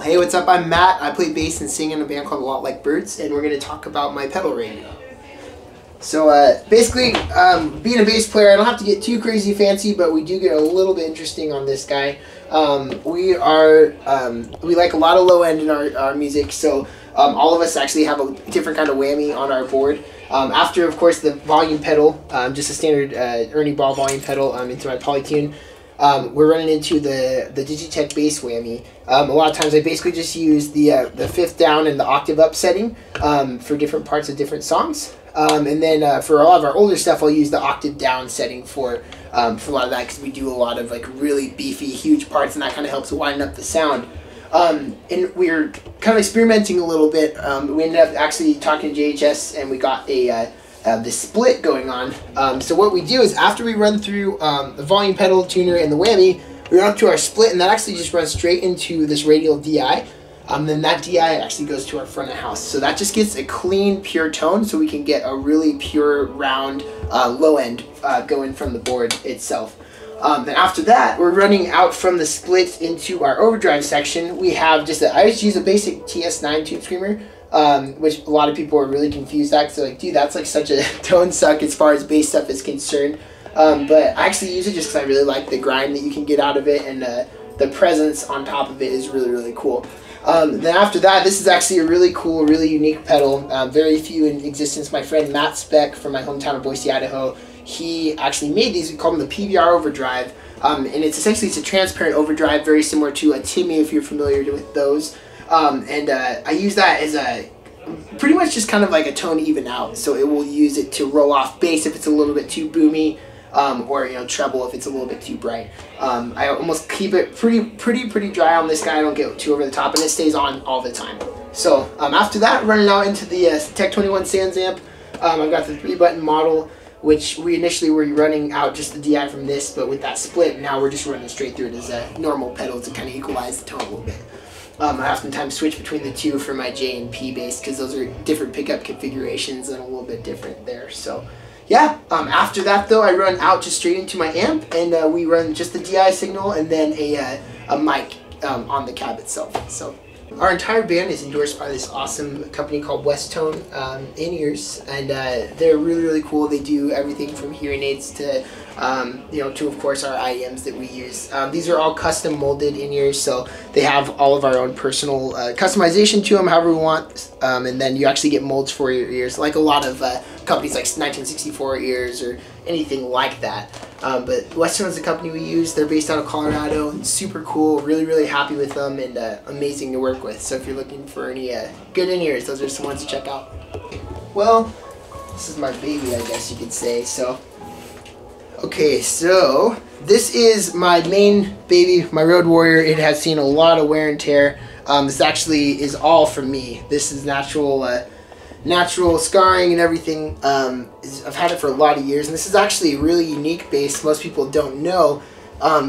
Hey, what's up? I'm Matt. I play bass and sing in a band called A Lot Like Birds, and we're going to talk about my pedal rig. So basically, being a bass player, I don't have to get too crazy fancy, but we do get a little bit interesting on this guy. We like a lot of low end in our music, so all of us actually have a different kind of whammy on our board. After, of course, the volume pedal, just a standard Ernie Ball volume pedal into my Polytune. We're running into the Digitech bass whammy. A lot of times I basically just use the fifth down and the octave up setting for different parts of different songs. And then for a lot of our older stuff, I'll use the octave down setting for a lot of that, because we do a lot of like really beefy, huge parts, and that kind of helps widen up the sound. And we're kind of experimenting a little bit. We ended up actually talking to JHS, and we got this split going on. So what we do is, after we run through the volume pedal, tuner, and the whammy, we run up to our split, and that actually just runs straight into this radial DI. Then that DI actually goes to our front of house. So that just gets a clean, pure tone, so we can get a really pure, round, low end going from the board itself. Then after that, we're running out from the split into our overdrive section. We have just I just use a basic TS9 tube screamer, which a lot of people are really confused at, because they're like, dude, that's like such a tone suck as far as bass stuff is concerned. But I actually use it just because I really like the grind that you can get out of it, and the presence on top of it is really, really cool. Then after that, this is actually a really cool, really unique pedal. Very few in existence. My friend Matt Speck from my hometown of Boise, Idaho, he actually made these. We call them the Pbr Overdrive. And it's essentially a transparent overdrive, very similar to a Timmy, if you're familiar with those. I use that as a pretty much just kind of like a tone even out. So it will use it to roll off bass if it's a little bit too boomy, or treble if it's a little bit too bright. I almost keep it pretty dry on this guy. I don't get too over the top, and it stays on all the time. So after that, running out into the Tech 21 Sans amp. I've got the 3-button model, which we initially were running out just the DI from this, but with that split, now we're just running straight through it as a normal pedal to kind of equalize the tone a little bit. I oftentimes switch between the two for my J and P bass, because those are different pickup configurations and a little bit different there. So yeah, after that though, I run out just straight into my amp, and we run just the DI signal and then a mic on the cab itself. So our entire band is endorsed by this awesome company called Westone in-ears, and they're really, really cool. They do everything from hearing aids to to, of course, our IEMs that we use. These are all custom molded in-ears, so they have all of our own personal customization to them, however we want, and then you actually get molds for your ears, like a lot of companies like 1964 ears or anything like that. But Western is the company we use. They're based out of Colorado, and super cool. Really, really happy with them, and amazing to work with. So if you're looking for any good in-ears, those are some ones to check out. Well, this is my baby, I guess you could say. So okay, so this is my main baby, my Road Warrior. It has seen a lot of wear and tear. This actually is all from me. This is natural scarring and everything. I've had it for a lot of years, and this is actually a really unique bass. Most people don't know.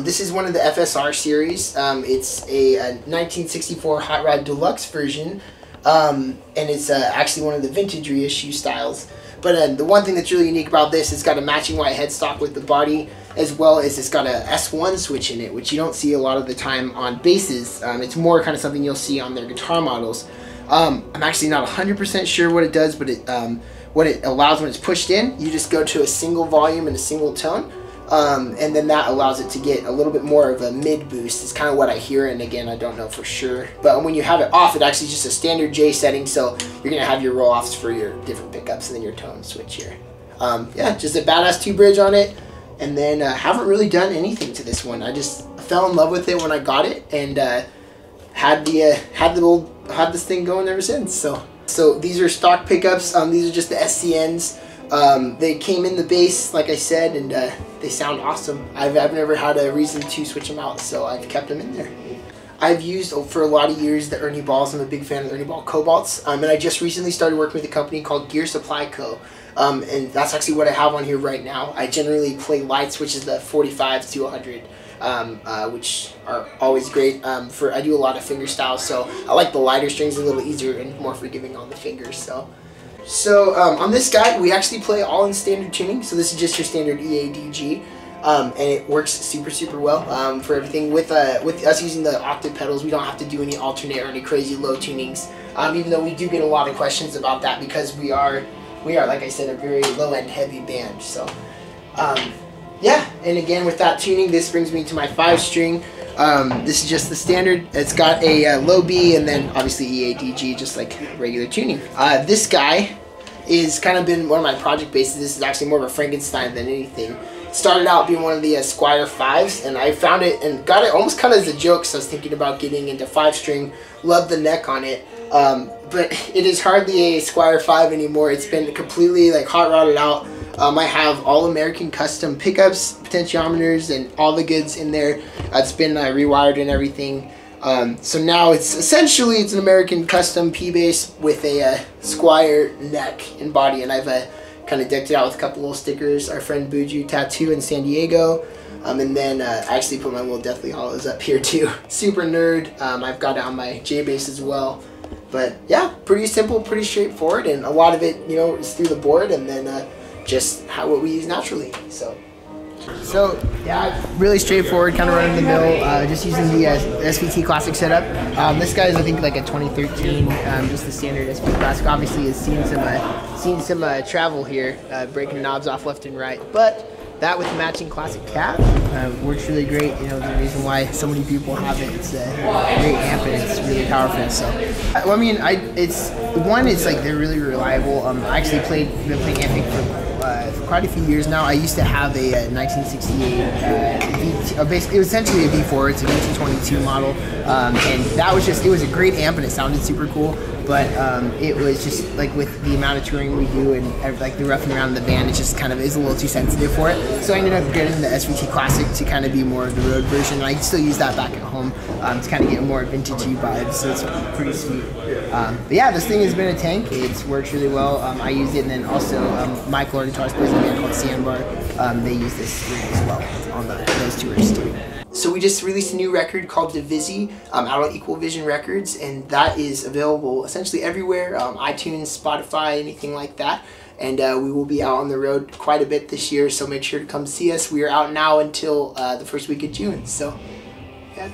This is one of the FSR series. It's a 1964 Hot Rod Deluxe version, and it's actually one of the vintage reissue styles. But the one thing that's really unique about this, it's got a matching white headstock with the body, as well as it's got a S1 switch in it, which you don't see a lot of the time on basses. It's more kind of something you'll see on their guitar models. I'm actually not 100% sure what it does, but what it allows when it's pushed in, you just go to a single volume and a single tone, and then that allows it to get a little bit more of a mid boost. It's kind of what I hear, and again, I don't know for sure. But when you have it off, it actually is just a standard J setting, so you're going to have your roll-offs for your different pickups and then your tone switch here. Yeah, just a badass 2-bridge on it, and then haven't really done anything to this one. I just fell in love with it when I got it, and had this thing going ever since. So these are stock pickups. These are just the SCNs. They came in the bass, like I said, and they sound awesome. I've never had a reason to switch them out, so I've kept them in there. I've used for a lot of years the Ernie Balls. I'm a big fan of the Ernie Ball Cobalts, and I just recently started working with a company called Gear Supply Co. And that's actually what I have on here right now. I generally play lights, which is the 45 to 100. Which are always great. I do a lot of finger styles, so I like the lighter strings, a little easier and more forgiving on the fingers. So on this guy, we actually play all in standard tuning. So this is just your standard EADG. and it works super well for everything. With us using the octave pedals, we don't have to do any alternate or any crazy low tunings, even though we do get a lot of questions about that because we are, like I said, a very low end heavy band. So yeah, and again with that tuning, this brings me to my 5-string. This is just the standard. It's got a low B and then obviously E, A, D, G, just like regular tuning. This guy is kind of been one of my project basses. This is actually more of a Frankenstein than anything. Started out being one of the Squire 5s, and I found it and got it almost kind of as a joke, so I was thinking about getting into 5-string. Love the neck on it, but it is hardly a Squire 5 anymore. It's been completely like hot rodded out. I have all American custom pickups, potentiometers, and all the goods in there. It's been rewired and everything. So now it's an American custom P bass with a Squire neck and body, and I've kind of decked it out with a couple little stickers. Our friend Buju Tattoo in San Diego, and then I actually put my little Deathly Hollows up here too. Super nerd. I've got it on my J bass as well. But yeah, pretty simple, pretty straightforward, and a lot of it, you know, is through the board, and then just what we use naturally. So yeah, really straightforward, kind of run of the mill, just using the SVT Classic setup. This guy is, I think, like a 2013, just the standard SVT Classic. Obviously, has seen some travel here, breaking knobs off left and right, but that with the matching classic cap works really great. You know, the reason why so many people have it, it's a great amp and it's really powerful. So, well, I mean, it's like they're really reliable. I actually been playing Ampic for quite a few years now. I used to have a 1968 basically it was essentially a V4. It's a VT22 model, and that was it was a great amp and it sounded super cool. But it was just like with the amount of touring we do and like the roughing around the band, it just kind of is a little too sensitive for it. So I ended up getting the SVT Classic to kind of be more of the road version. I still use that back at home to kind of get more vintagey vibes. So it's pretty sweet. But yeah, this thing has been a tank. It works really well. I use it, and then also Michael, our guitarist, plays in a band called Sandbar. They use this rig as well on those tours too. So we just released a new record called Divisi out on Equal Vision Records, and that is available essentially everywhere, iTunes, Spotify, anything like that. And we will be out on the road quite a bit this year, so make sure to come see us. We are out now until the first week of June. So, yeah.